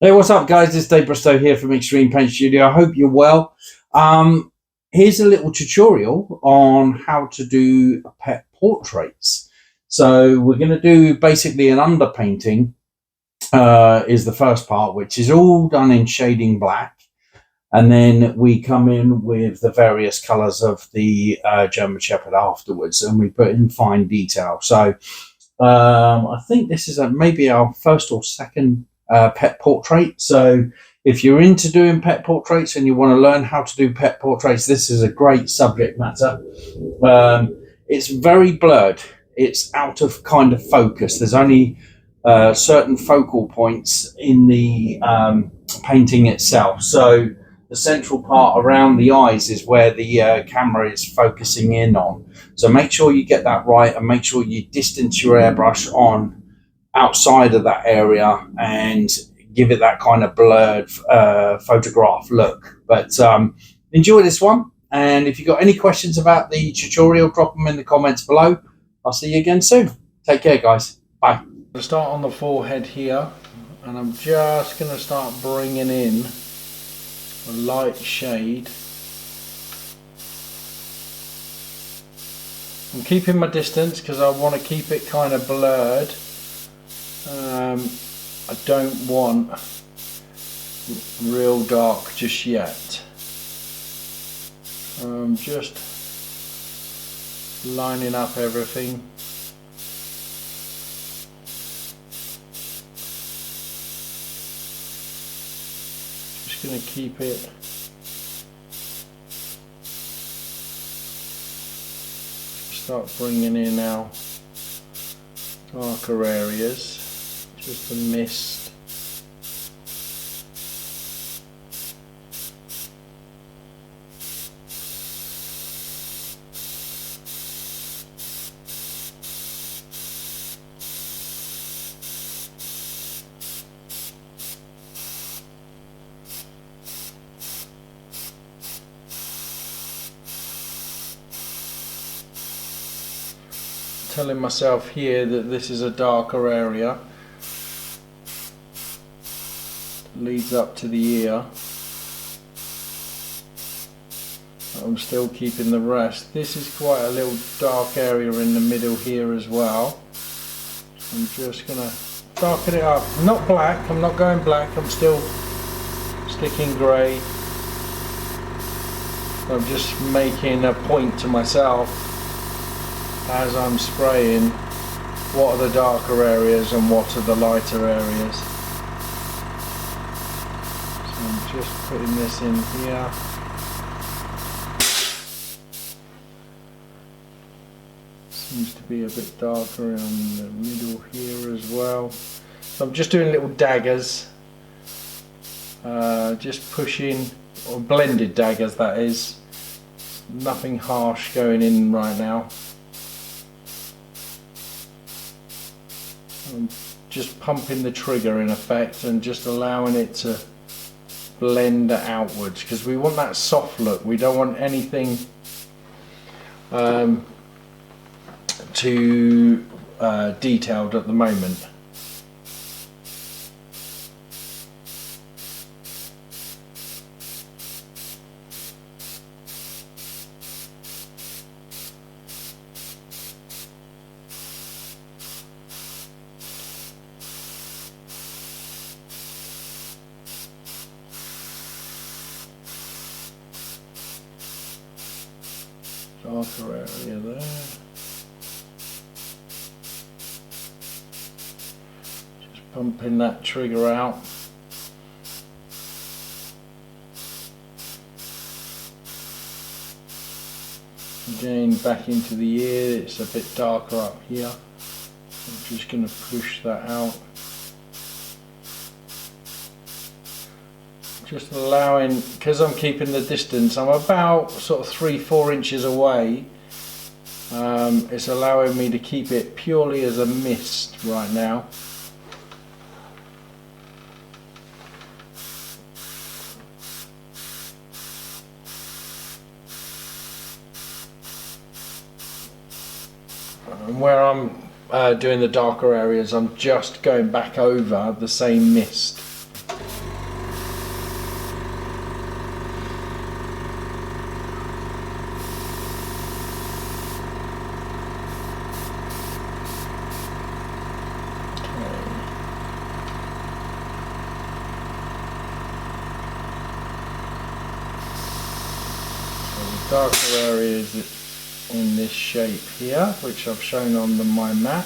Hey, what's up, guys? It's Dave Bristow here from Extreme Paint Studio. I hope you're well. Here's a little tutorial on how to do pet portraits. So we're going to do basically an underpainting is the first part, which is all done in shading black. And then we come in with the various colors of the German Shepherd afterwards, and we put in fine detail. So I think this is maybe our first or second pet portrait. So if you're into doing pet portraits and you want to learn how to do pet portraits, this is a great subject matter. It's very blurred. It's out of kind of focus. There's only certain focal points in the painting itself. So the central part around the eyes is where the camera is focusing in on. So make sure you get that right, and make sure you distance your airbrush on outside of that area and give it that kind of blurred photograph look. But enjoy this one, and if you've got any questions about the tutorial, drop them in the comments below. I'll see you again soon. Take care, guys. Bye. I'm going to start on the forehead here, and I'm just going to start bringing in a light shade. I'm keeping my distance because I want to keep it kind of blurred. I don't want real dark just yet. I'm just lining up everything. Just going to keep it start bringing in now darker areas, just a mist. Telling myself here that this is a darker area, leads up to the ear. I'm still keeping the rest. This is quite a little dark area in the middle here as well. I'm just gonna darken it up. Not black, I'm not going black, I'm still sticking grey. I'm just making a point to myself as I'm spraying what are the darker areas and what are the lighter areas. So I'm just putting this in here. Seems to be a bit darker in the middle here as well. So I'm just doing little daggers, just pushing, or blended daggers that is. Nothing harsh going in right now. I'm just pumping the trigger in effect and just allowing it to blend outwards, because we want that soft look. We don't want anything too detailed at the moment. Darker area there. Just pumping that trigger out. Again, back into the ear, it's a bit darker up here. I'm just going to push that out. Just allowing, because I'm keeping the distance, I'm about sort of 3-4 inches away. It's allowing me to keep it purely as a mist right now. And where I'm doing the darker areas, I'm just going back over the same mist. darker areas in this shape here, which I've shown on my map.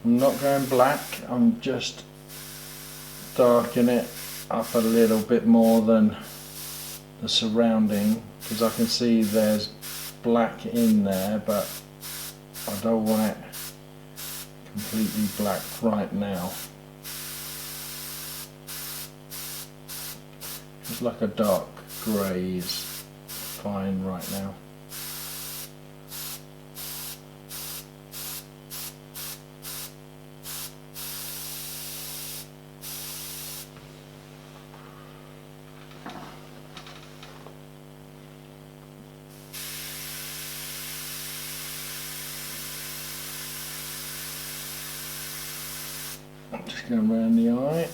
I'm not going black, I'm just darkening it up a little bit more than the surrounding, because I can see there's black in there, but I don't want it completely black right now. Just like a dark grey is fine right now. Just going around the eye.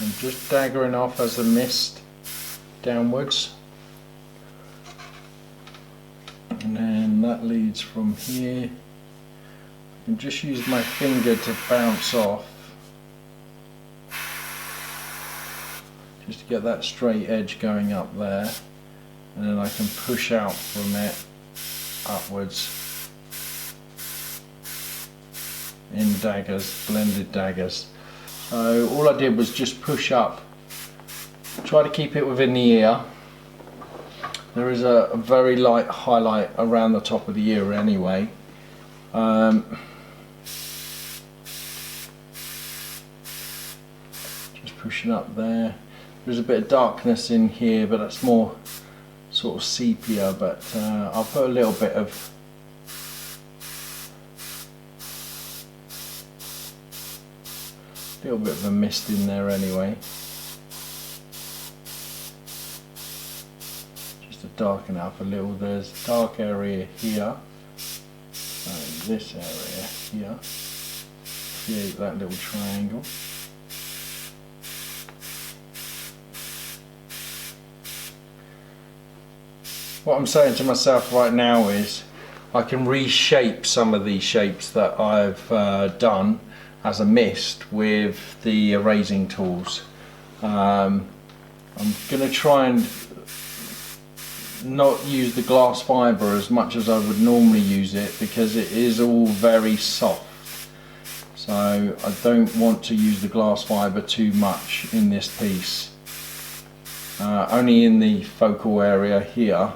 I'm just daggering off as a mist downwards, and then that leads from here. I can just use my finger to bounce off, just to get that straight edge going up there, and then I can push out from it upwards in daggers, blended daggers. So all I did was just push up, try to keep it within the ear. There is a very light highlight around the top of the ear anyway. Just pushing up there. There's a bit of darkness in here, but that's more sort of sepia, but I'll put a little bit of a mist in there anyway, just to darken up a little. There's a dark area here, so this area here, create that little triangle. What I'm saying to myself right now is I can reshape some of these shapes that I've done as a mist with the erasing tools. I'm going to try and not use the glass fibre as much as I would normally use it, because it is all very soft. So I don't want to use the glass fibre too much in this piece. Only in the focal area here.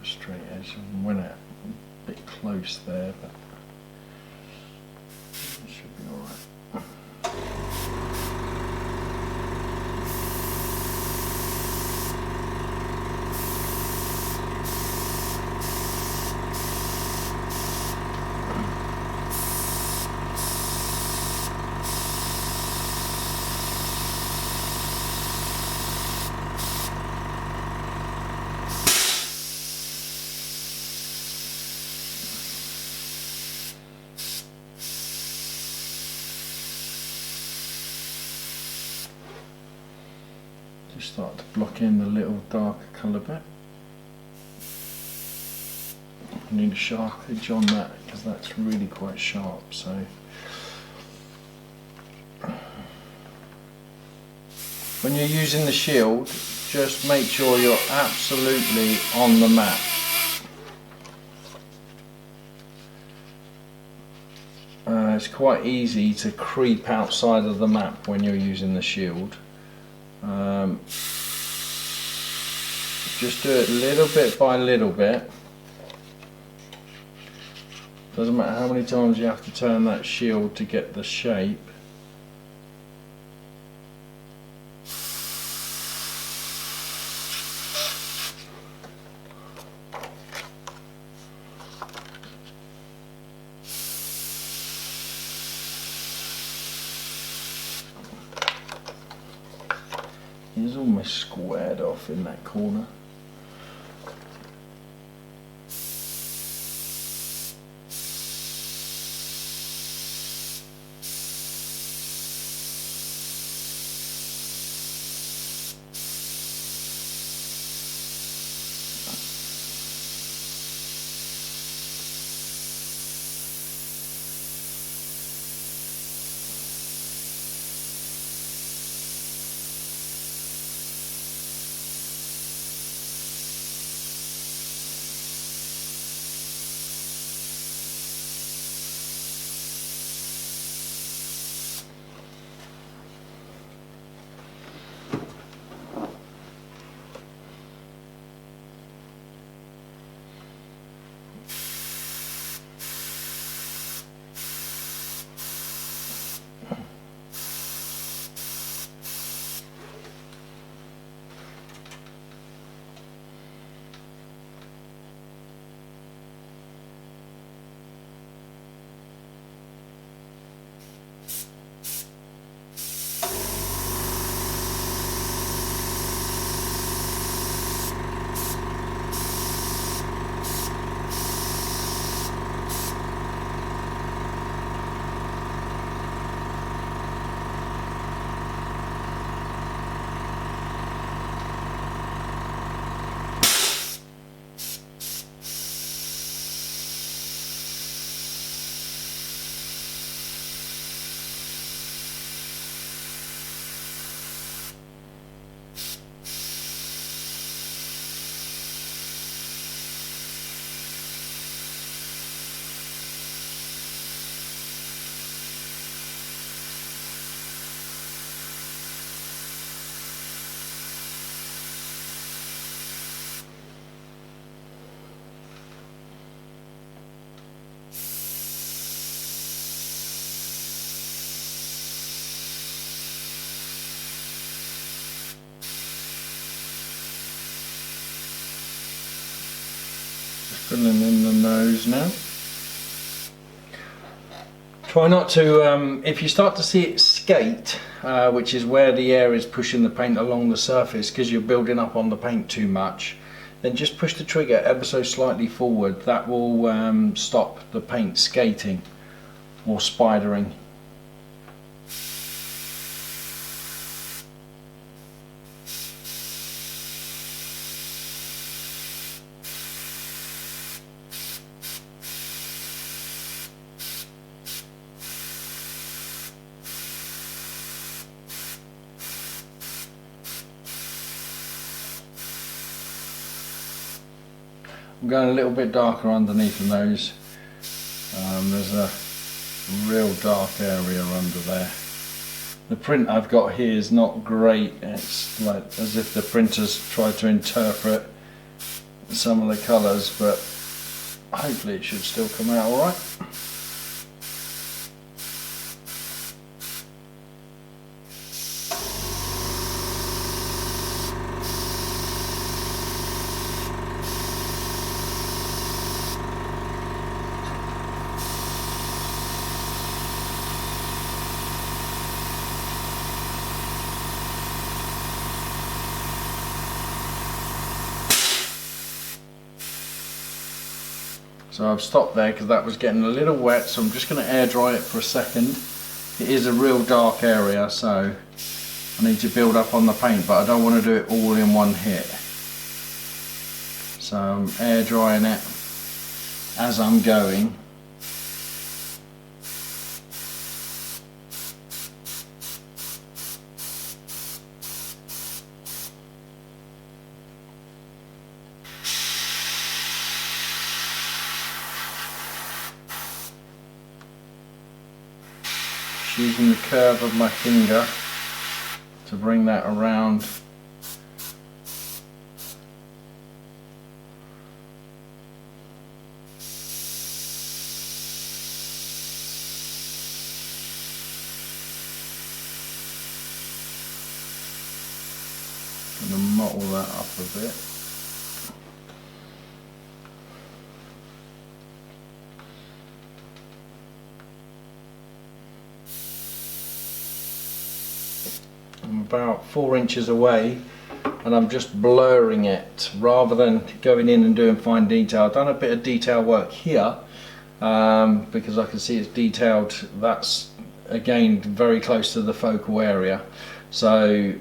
Straight edge, and went out a bit close there, but it should be alright. Just start to block in the little darker colour bit. I need a sharp edge on that because that's really quite sharp. So when you're using the shield, just make sure you're absolutely on the map. It's quite easy to creep outside of the map when you're using the shield. Just do it little bit by little bit. Doesn't matter how many times you have to turn that shield to get the shape. It's almost squared off in that corner. Filling in the nose now. Try not to, if you start to see it skate, which is where the air is pushing the paint along the surface because you're building up on the paint too much, then just push the trigger ever so slightly forward. That will stop the paint skating or spidering. I'm going a little bit darker underneath the nose. There's a real dark area under there. The print I've got here is not great. It's like as if the printer's tried to interpret some of the colours, but hopefully it should still come out alright. So I've stopped there because that was getting a little wet, so I'm just going to air dry it for a second. It is a real dark area, so I need to build up on the paint, but I don't want to do it all in one hit. So I'm air drying it as I'm going. Using the curve of my finger to bring that around. I'm going to mottle that up a bit. I'm about 4 inches away and I'm just blurring it rather than going in and doing fine detail. I've done a bit of detail work here because I can see it's detailed. That's again very close to the focal area. So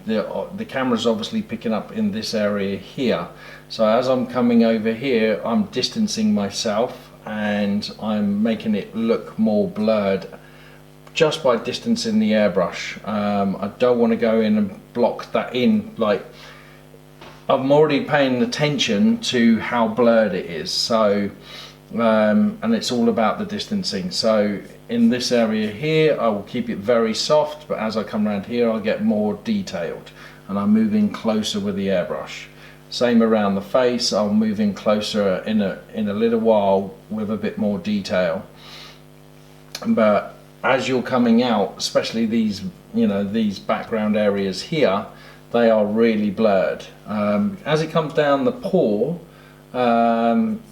the camera's obviously picking up in this area here. So as I'm coming over here, I'm distancing myself and I'm making it look more blurred just by distancing the airbrush. I don't want to go in and block that in. Like, I'm already paying attention to how blurred it is, so and it's all about the distancing. So in this area here I will keep it very soft, but as I come around here I'll get more detailed and I'm moving closer with the airbrush. Same around the face, I'll move in closer in a little while with a bit more detail. But as you're coming out, especially these, you know, these background areas here, they are really blurred. As it comes down the paw,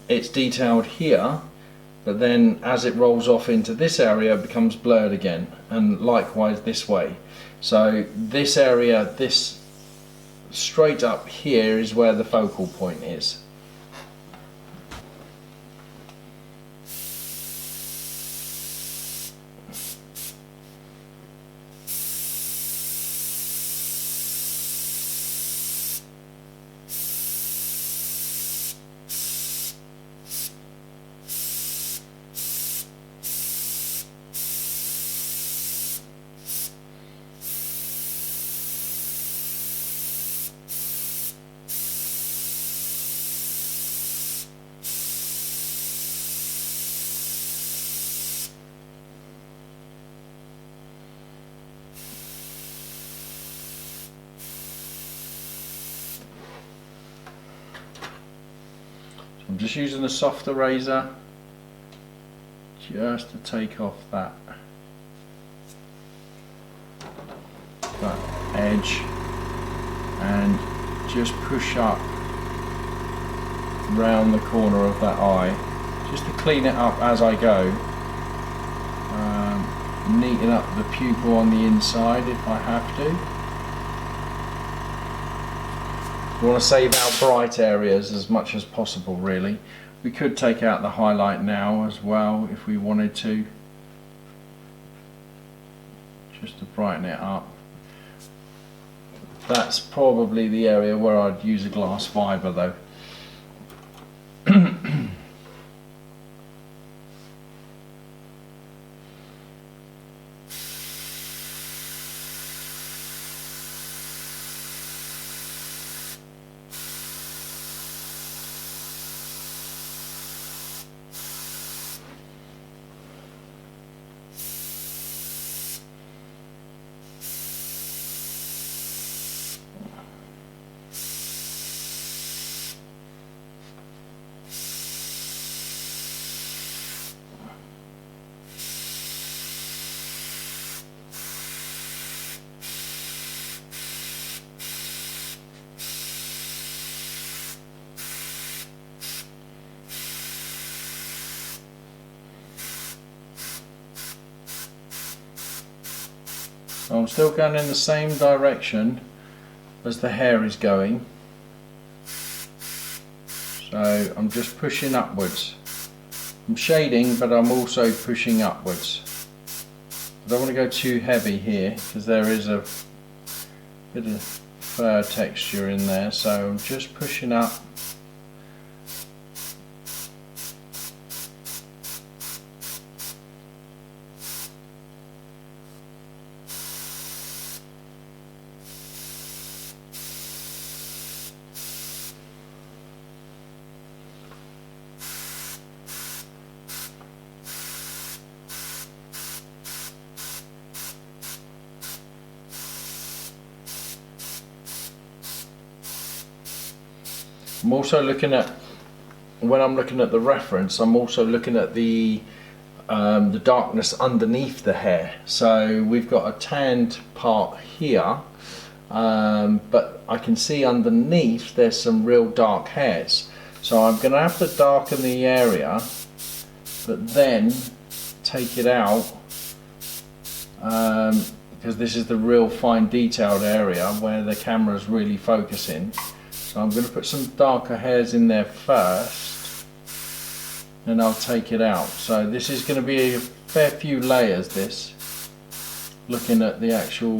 it's detailed here, but then as it rolls off into this area, it becomes blurred again, and likewise this way. So this area, this straight up here, is where the focal point is. I'm just using a softer razor just to take off that edge and just push up round the corner of that eye, just to clean it up as I go. Neaten up the pupil on the inside if I have to. We want to save our bright areas as much as possible, really. We could take out the highlight now as well if we wanted to, just to brighten it up. That's probably the area where I'd use a glass fibre though. So I'm still going in the same direction as the hair is going. So I'm just pushing upwards. I'm shading, but I'm also pushing upwards. I don't want to go too heavy here because there is a Bit of fur texture in there, so I'm just pushing up. I'm also looking at, when I'm looking at the reference, I'm also looking at the darkness underneath the hair. So we've got a tanned part here, but I can see underneath there's some real dark hairs. So I'm going to have to darken the area, but then take it out, because this is the real fine detailed area where the camera is really focusing. So I'm going to put some darker hairs in there first, and I'll take it out. So this is going to be a fair few layers, this, looking at the actual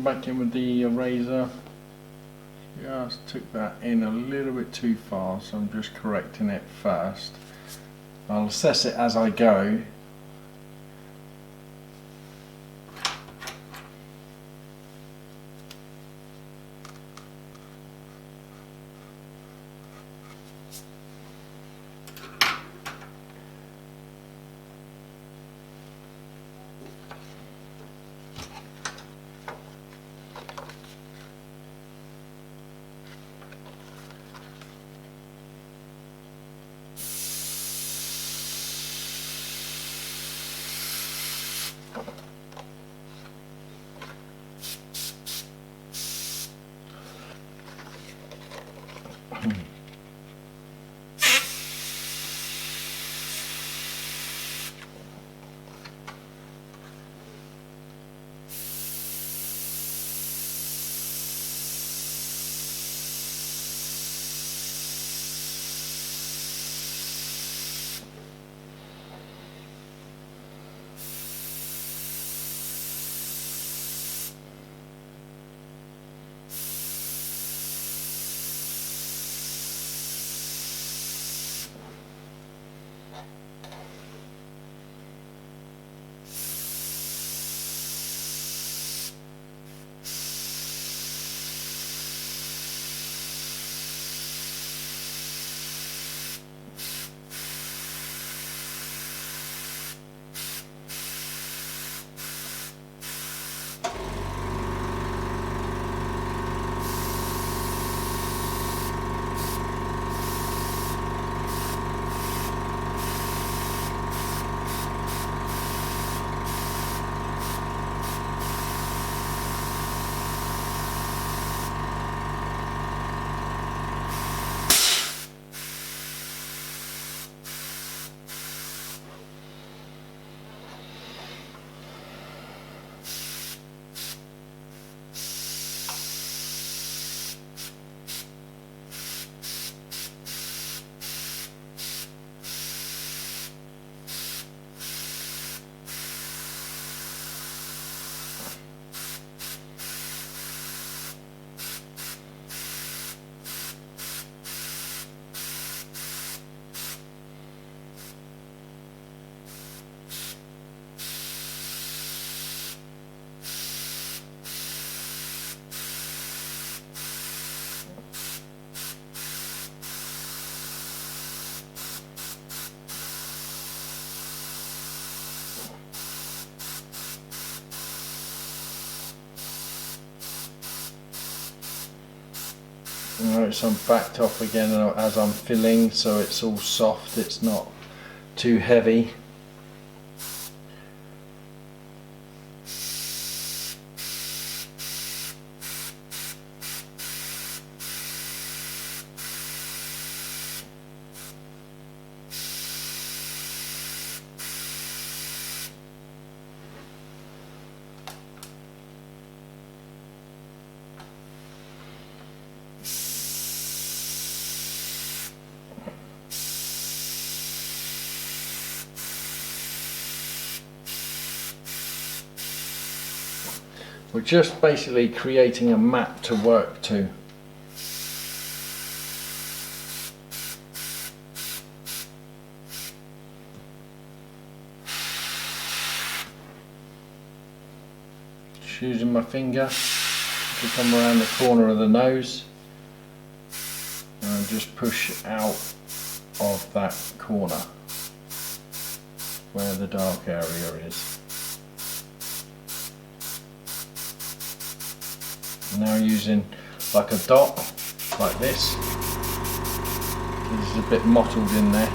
back in with the eraser. Just took that in a little bit too far, so I'm just correcting it first. I'll assess it as I go. Notice I'm backed off again as I'm filling, so it's all soft, it's not too heavy. We're just basically creating a map to work to. Just using my finger to come around the corner of the nose and just push out of that corner where the dark area is. Now using like a dot, like this. This is a bit mottled in there.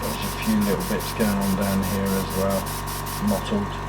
There's a few little bits going on down here as well, mottled.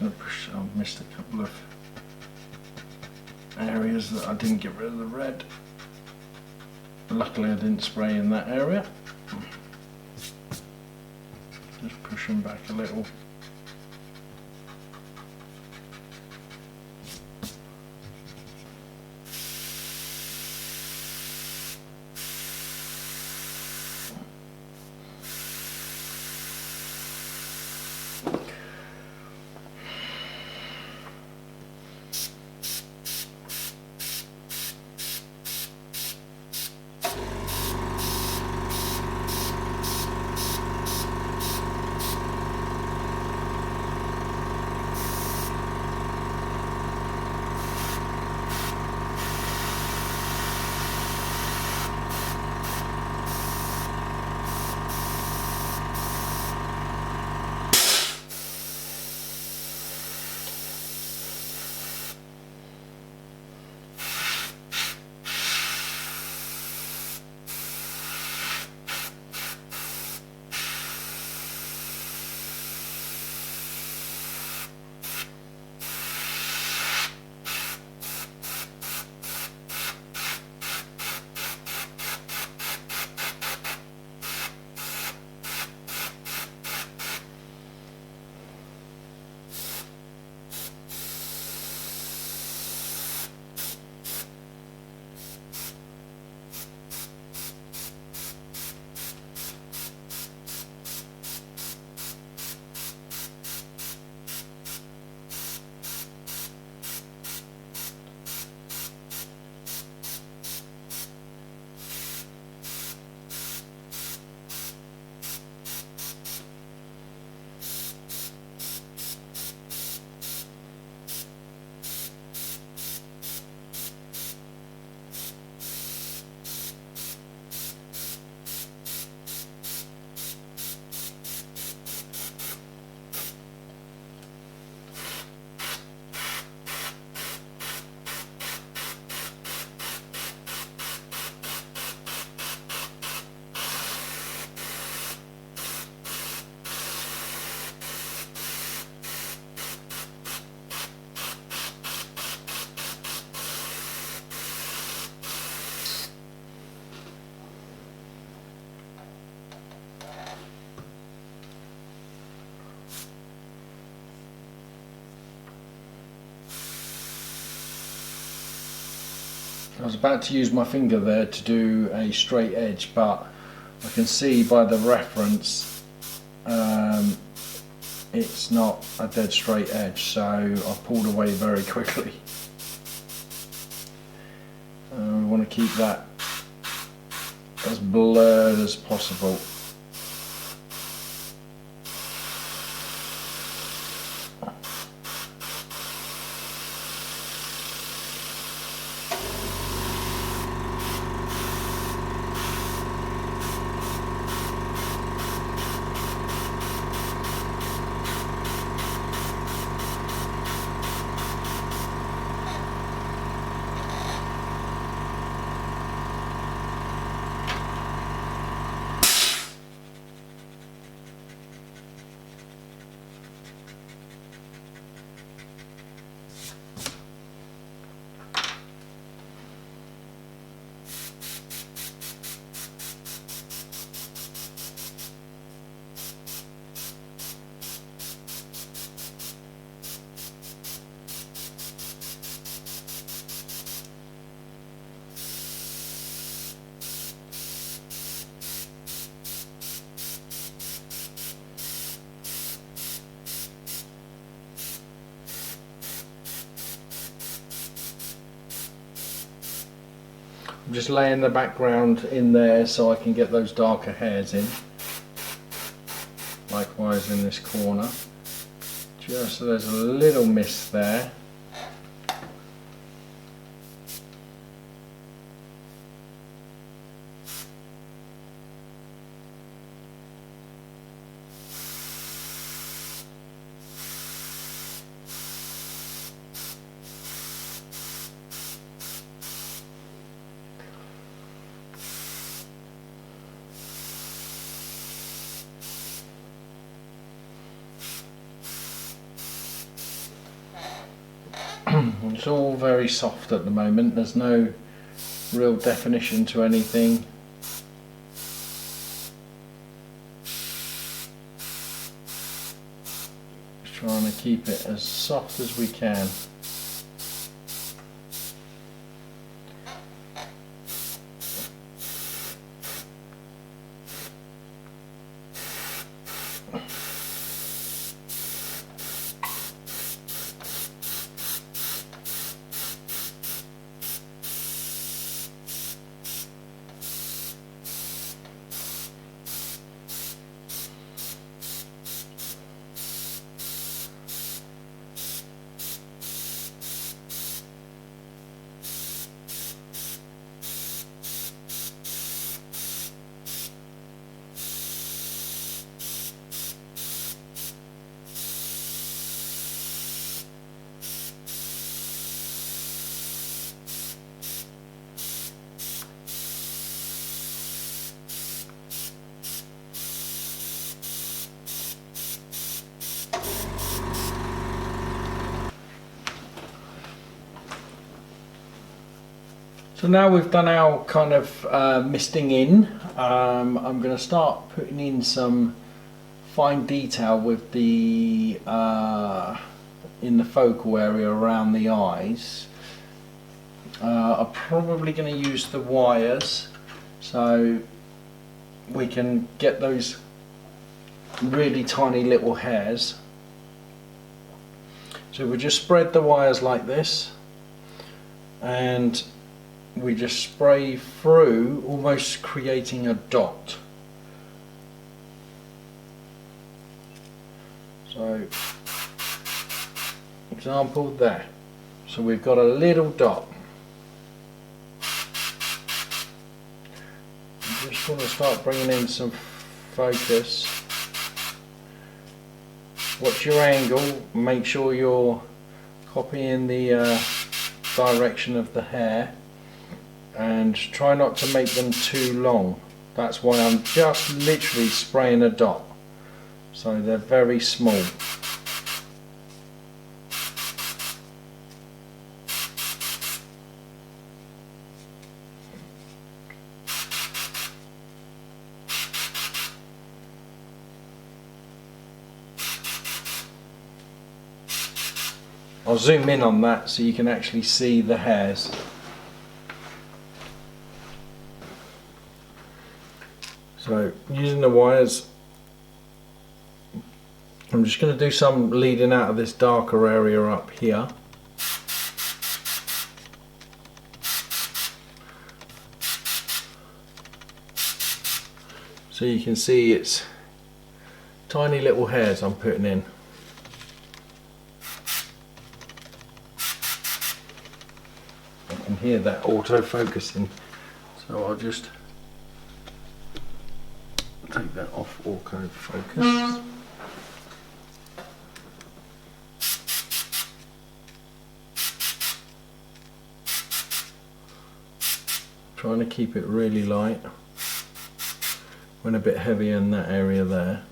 going to push. I've missed a couple of areas that I didn't get rid of the red. Luckily I didn't spray in that area. Just push them back a little. I was about to use my finger there to do a straight edge, but I can see by the reference it's not a dead straight edge, so I pulled away very quickly. We want to keep that as blurred as possible. I'm just laying the background in there so I can get those darker hairs in. Likewise in this corner. Just so there's a little mist there. It's all very soft at the moment, there's no real definition to anything. Just trying to keep it as soft as we can. So now we've done our kind of misting in, I'm going to start putting in some fine detail with the in the focal area around the eyes. I'm probably going to use the wires so we can get those really tiny little hairs. So we just spread the wires like this and we just spray through, almost creating a dot. So, example there. So we've got a little dot. I'm just going to start bringing in some focus. Watch your angle, make sure you're copying the direction of the hair. And try not to make them too long. That's why I'm just literally spraying a dot. So they're very small. I'll zoom in on that so you can actually see the hairs. So using the wires, I'm just going to do some leading out of this darker area up here. So you can see it's tiny little hairs I'm putting in. I can hear that auto focusing, so I'll just take that off auto focus. Trying to keep it really light. Went a bit heavier in that area there.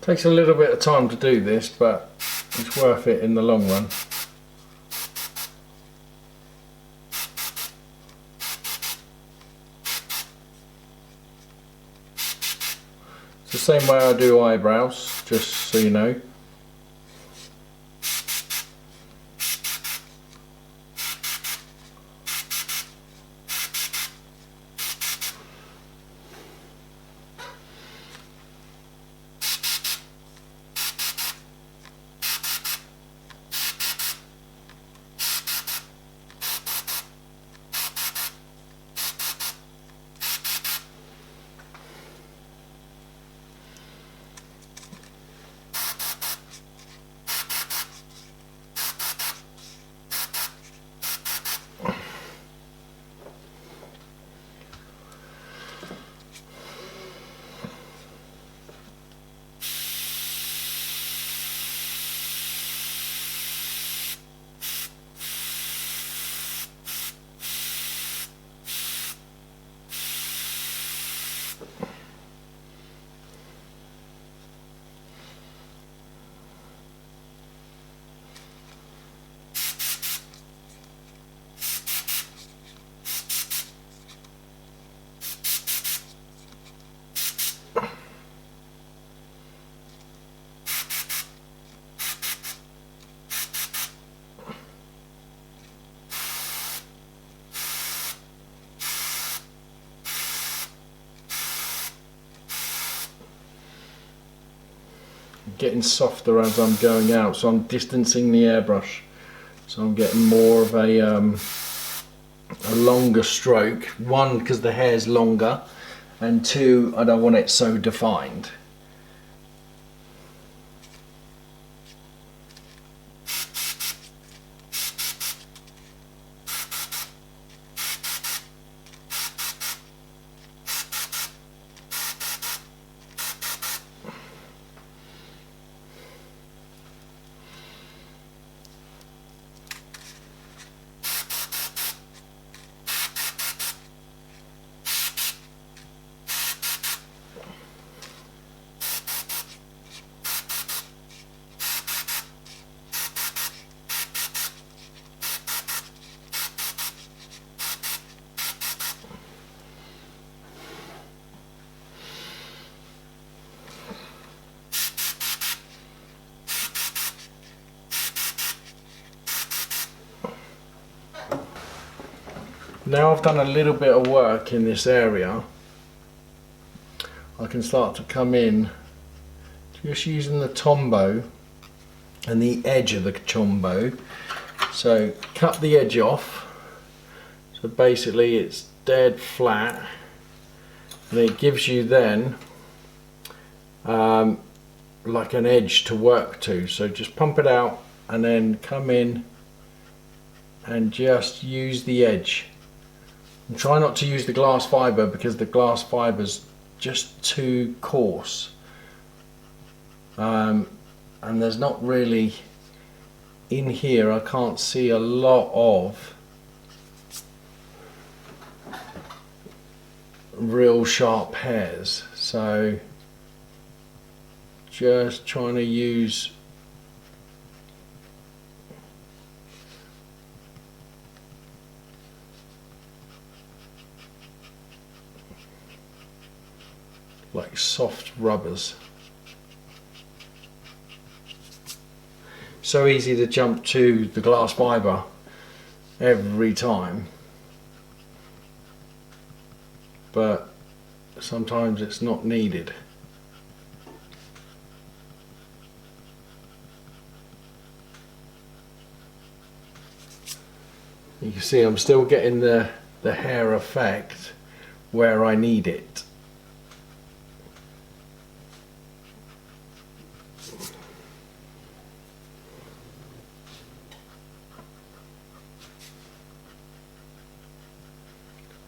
Takes a little bit of time to do this, but it's worth it in the long run. It's the same way I do eyebrows, just so you know. Getting softer as I'm going out, so I'm distancing the airbrush, so I'm getting more of a longer stroke. One, because the hair's longer, and two, I don't want it so defined. Now I've done a little bit of work in this area, I can start to come in just using the Tombow and the edge of the Tombow. So cut the edge off, so basically it's dead flat, and it gives you then like an edge to work to. So just pump it out and then come in and just use the edge. And try not to use the glass fibre, because the glass fibre's just too coarse, and there's not really, in here I can't see a lot of real sharp hairs, so just trying to use like soft rubbers. So easy to jump to the glass fibre every time, but sometimes it's not needed. You can see I'm still getting the hair effect where I need it.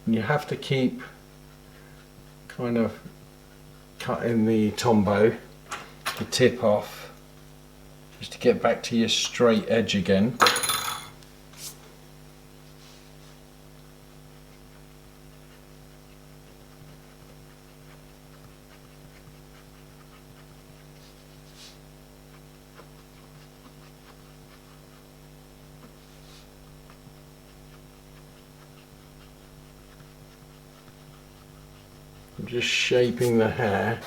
And you have to keep kind of cutting the Tombow, the tip off, just to get back to your straight edge again. just shaping the hair.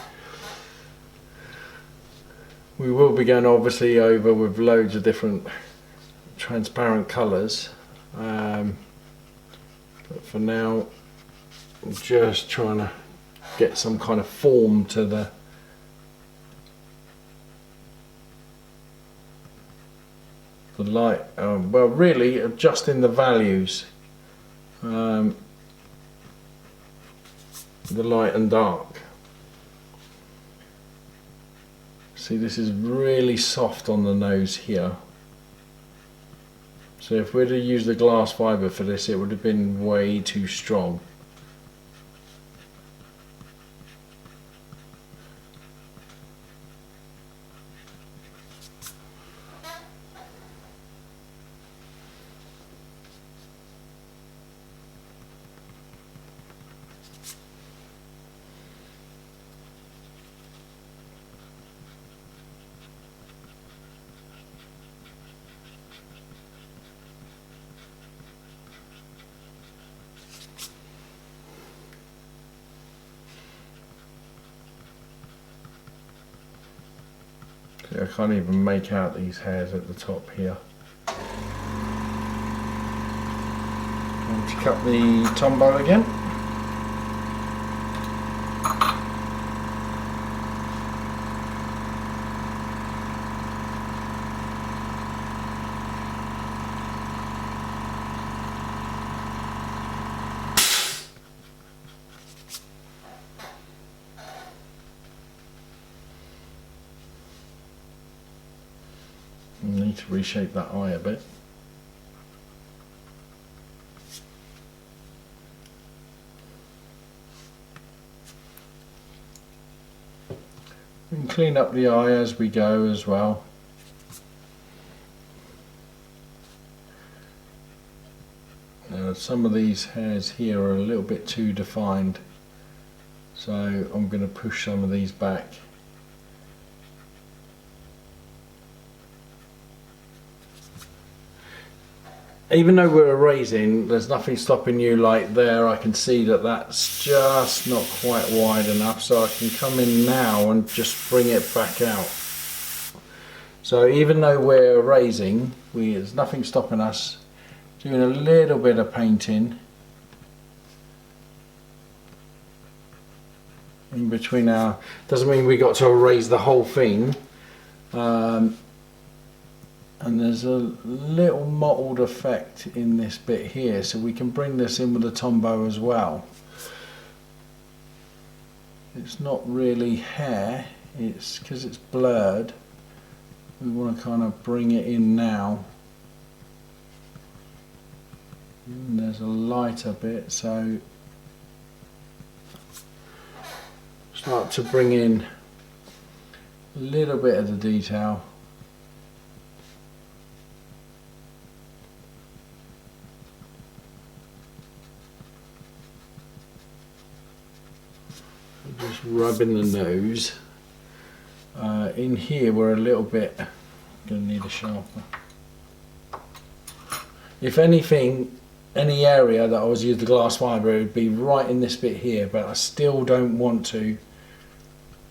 We will be going obviously over with loads of different transparent colours, but for now I'm just trying to get some kind of form to the light. Well, really adjusting the values, the light and dark. See, this is really soft on the nose here. So if we'd have used the glass fibre for this, it would have been way too strong. I can't even make out these hairs at the top here. Going to cut the tombow again. Need to reshape that eye a bit. We can clean up the eye as we go as well. Now, some of these hairs here are a little bit too defined, so I'm going to push some of these back. Even though we're erasing, there's nothing stopping you, like there I can see that that's just not quite wide enough, so I can come in now and just bring it back out. So even though we're erasing, there's nothing stopping us doing a little bit of painting in between our, doesn't mean we got to erase the whole thing. And there's a little mottled effect in this bit here, so we can bring this in with the tombow as well. It's not really hair, it's because it's blurred. We want to kind of bring it in now. And there's a lighter bit, so start to bring in a little bit of the detail. Just rubbing the nose. In here we're a little bit going to need a sharper. If anything, any area that I was using the glass fibre, it would be right in this bit here, but I still don't want to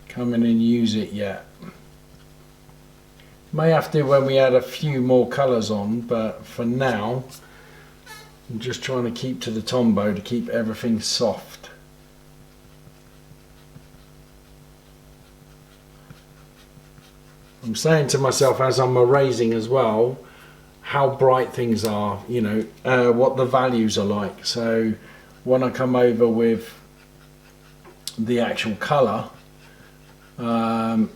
come in and use it yet. May have to when we add a few more colours on, but for now I'm just trying to keep to the tombow to keep everything soft. I'm saying to myself as I'm erasing as well how bright things are, you know, what the values are like. So when I come over with the actual colour, all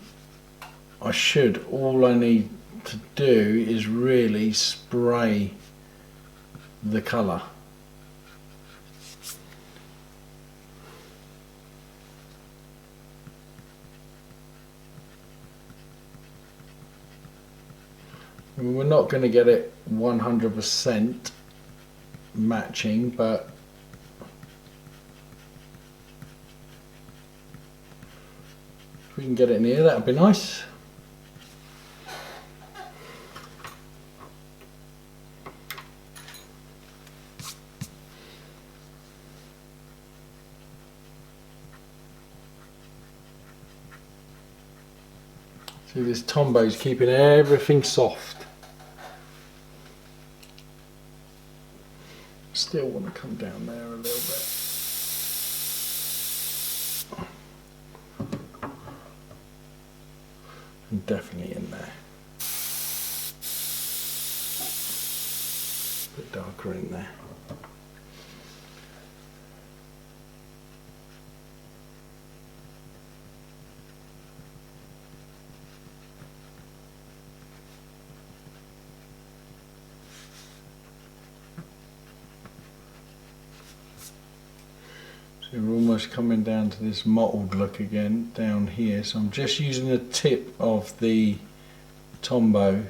I need to do is really spray the colour. We're not going to get it 100% matching, but if we can get it in here, that would be nice. See, this Tombo's keeping everything soft. Still want to come down there a little bit. And definitely in there. A bit darker in there. So we're almost coming down to this mottled look again down here. So I'm just using the tip of the Tombow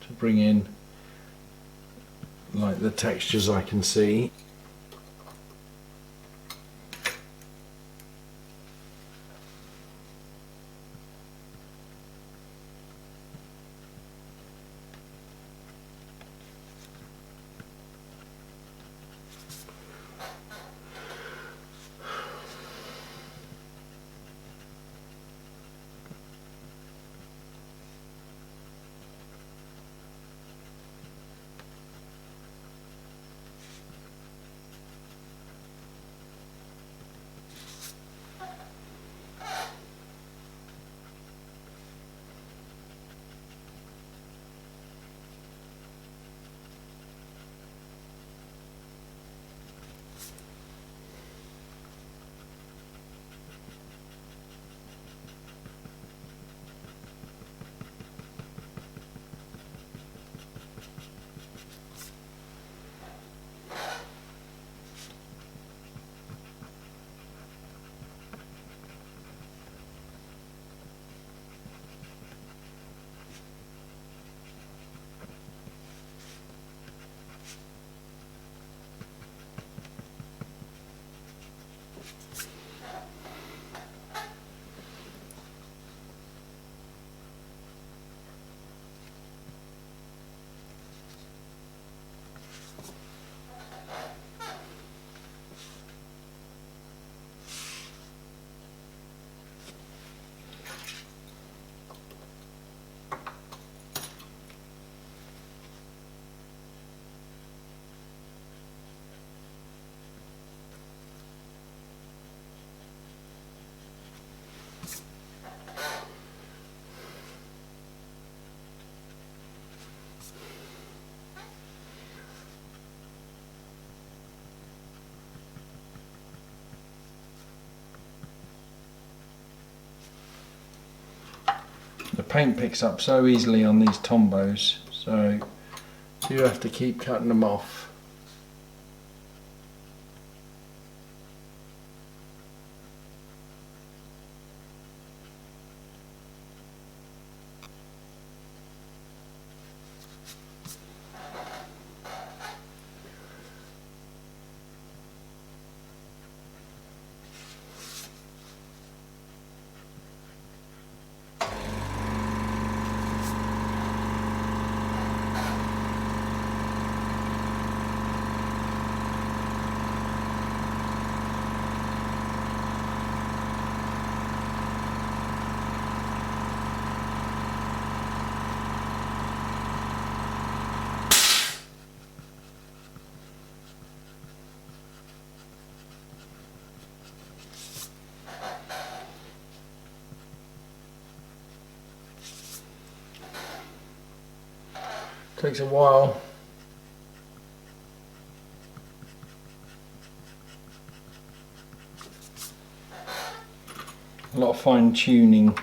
to bring in like the textures I can see. The paint picks up so easily on these Tombows, so you have to keep cutting them off. Takes a while. A lot of fine tuning.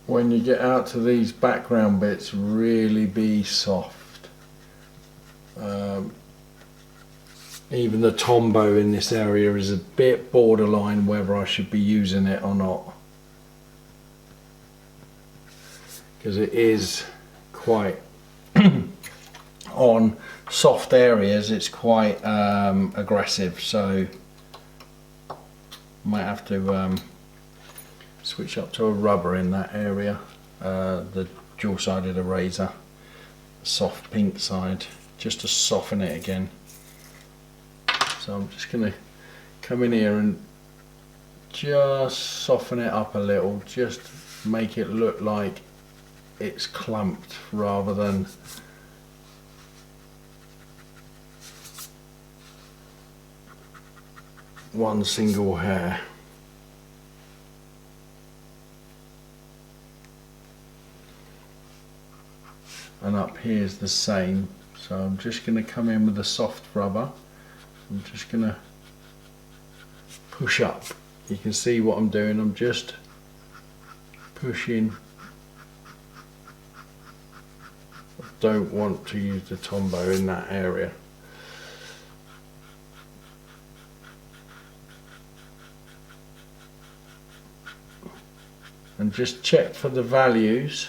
when you get out to these background bits, really be soft. Even the Tombow in this area is a bit borderline whether I should be using it or not, because it is quite on soft areas, it's quite aggressive, so might have to switch up to a rubber in that area, the dual-sided eraser, soft pink side, just to soften it again. So I'm just going to come in here and just soften it up a little, just make it look like it's clumped rather than one single hair. And up here is the same, so I'm just going to come in with a soft rubber. I'm just going to push up. You can see what I'm doing, I'm just pushing. I don't want to use the Tombow in that area. And just check for the values.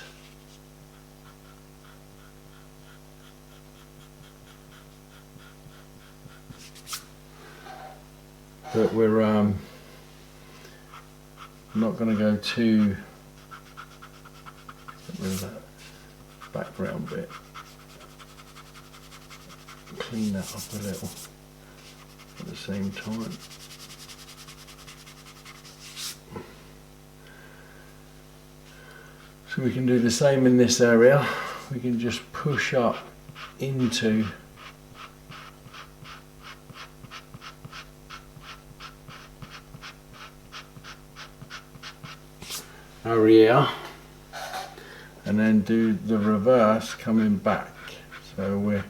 But we're not going to go too, get rid of that background bit, clean that up a little at the same time. So we can do the same in this area. We can just push up into our ear and then do the reverse coming back. So we're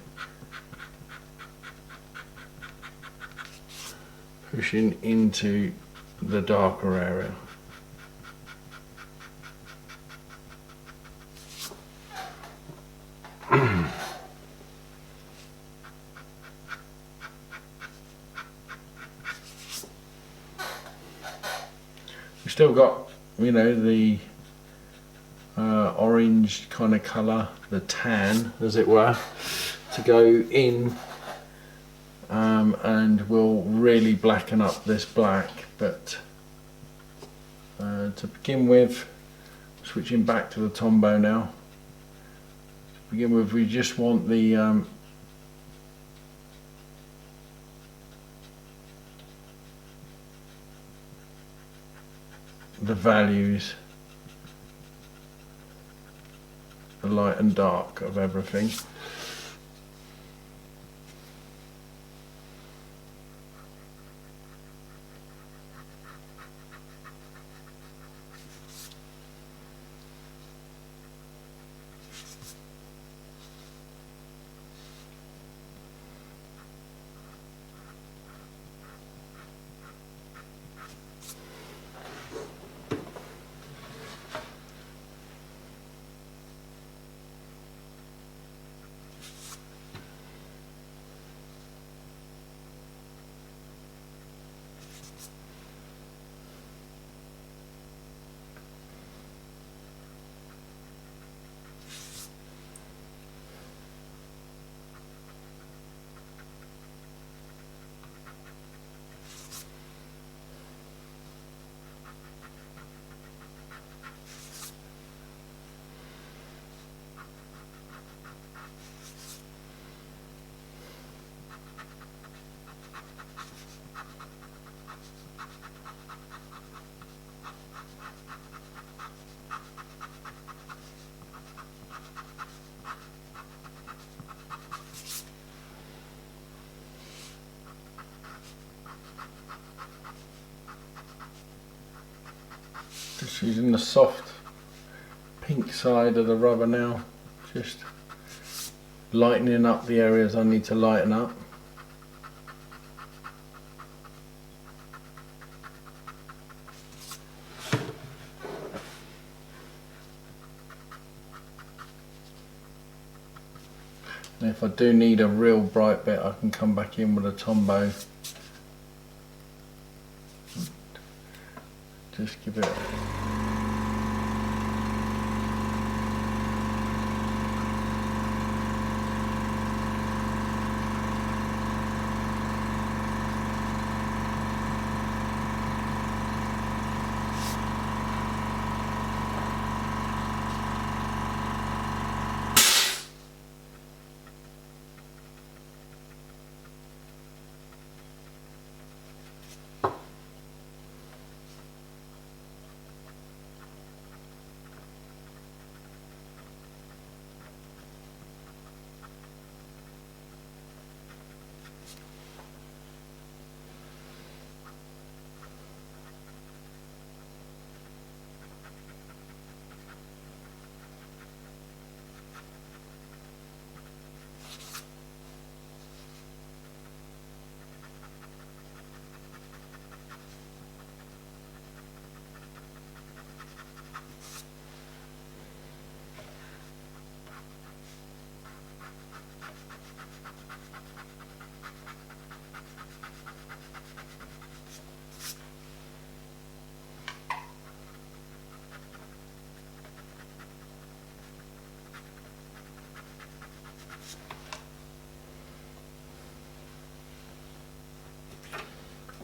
pushing into the darker area. We've still got, you know, the orange kind of colour, the tan as it were, to go in, and will really blacken up this black. But to begin with, switching back to the Tombow now, to begin with, we just want the values, the light and dark of everything. Just using the soft pink side of the rubber now, just lightening up the areas I need to lighten up. And if I do need a real bright bit, I can come back in with a Tombow. Just give it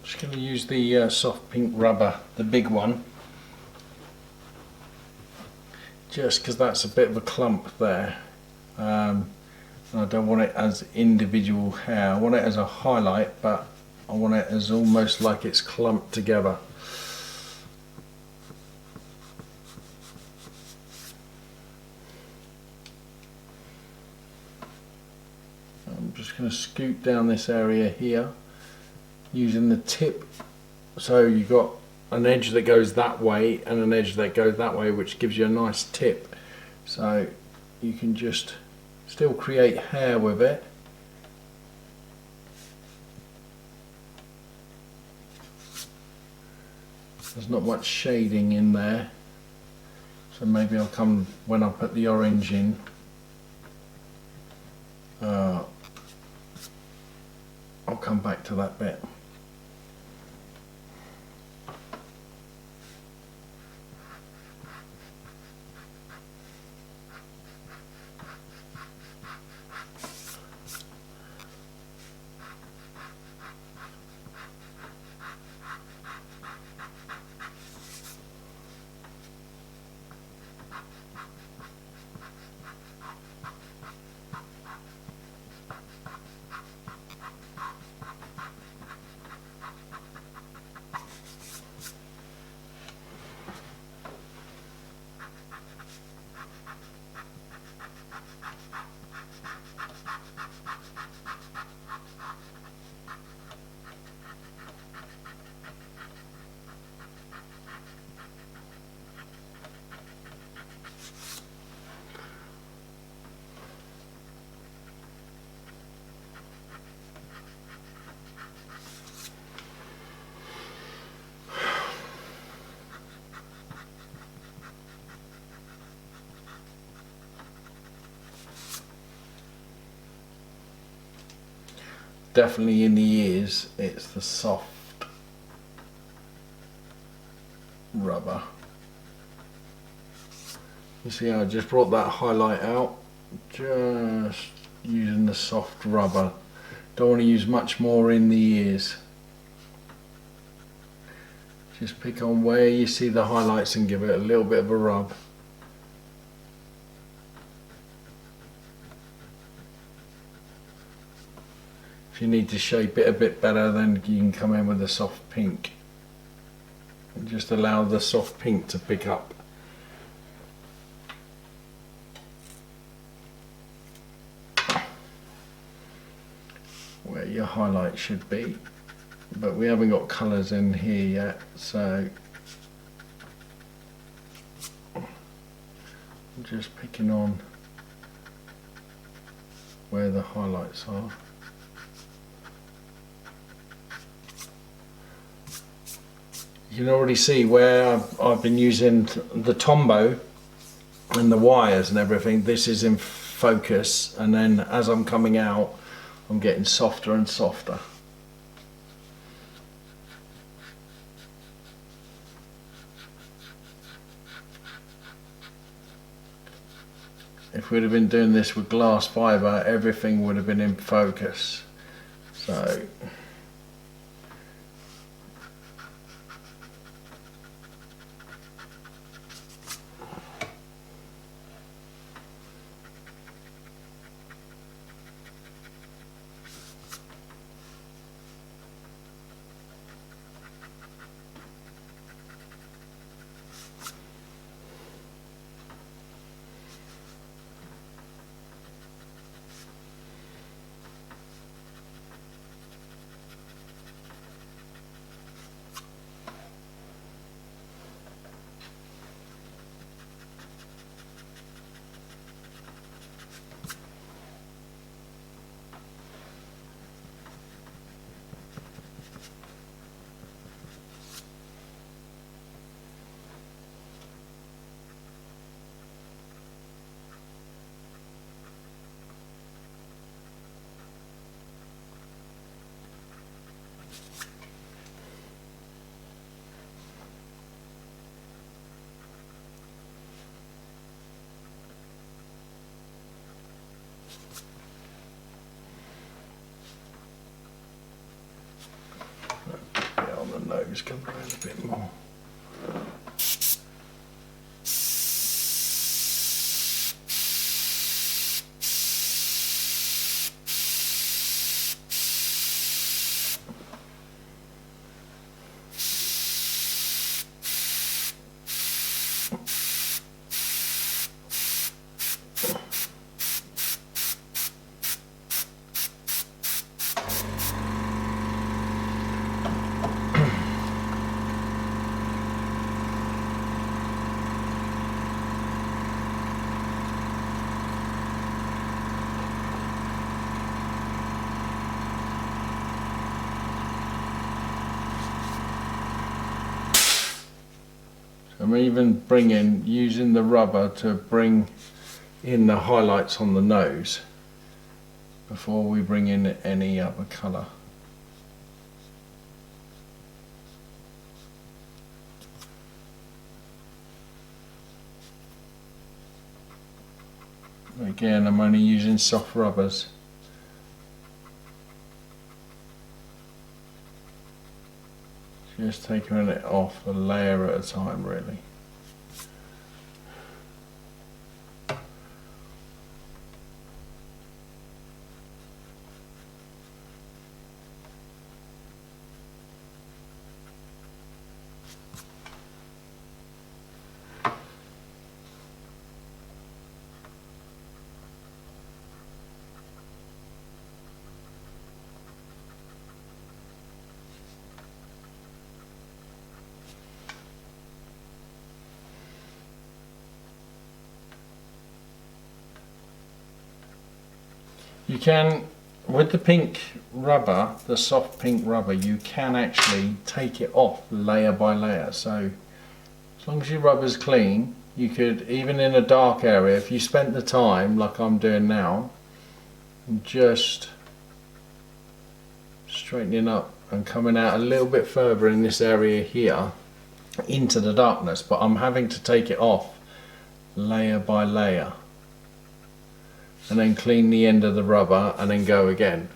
just going to use the soft pink rubber, the big one, just because that's a bit of a clump there. And I don't want it as individual hair. I want it as a highlight, but I want it as almost like it's clumped together. I'm just going to scoot down this area here using the tip, so you've got an edge that goes that way and an edge that goes that way, which gives you a nice tip, so you can just still create hair with it. There's not much shading in there, so maybe I'll come when I put the orange in. I'll come back to that bit. Definitely in the ears, it's the soft rubber. You see how I just brought that highlight out, just using the soft rubber. Don't want to use much more in the ears. Just pick on where you see the highlights and give it a little bit of a rub. If you need to shape it a bit better, then you can come in with a soft pink and just allow the soft pink to pick up. Where your highlight should be, but we haven't got colours in here yet, so I'm just picking on where the highlights are. You can already see where I've been using the Tombow and the wires and everything, this is in focus, and then as I'm coming out I'm getting softer and softer. If we'd have been doing this with glass fibre, everything would have been in focus. So get on the nose, come around a bit more. I'm even using the rubber to bring in the highlights on the nose before we bring in any other colour. Again, I'm only using soft rubbers. Just taking it off a layer at a time, really. You can, with the pink rubber, the soft pink rubber, you can actually take it off layer by layer. So as long as your rubber's clean, you could, even in a dark area, if you spent the time like I'm doing now, just straightening up and coming out a little bit further in this area here into the darkness, but I'm having to take it off layer by layer and then clean the end of the rubber and then go again.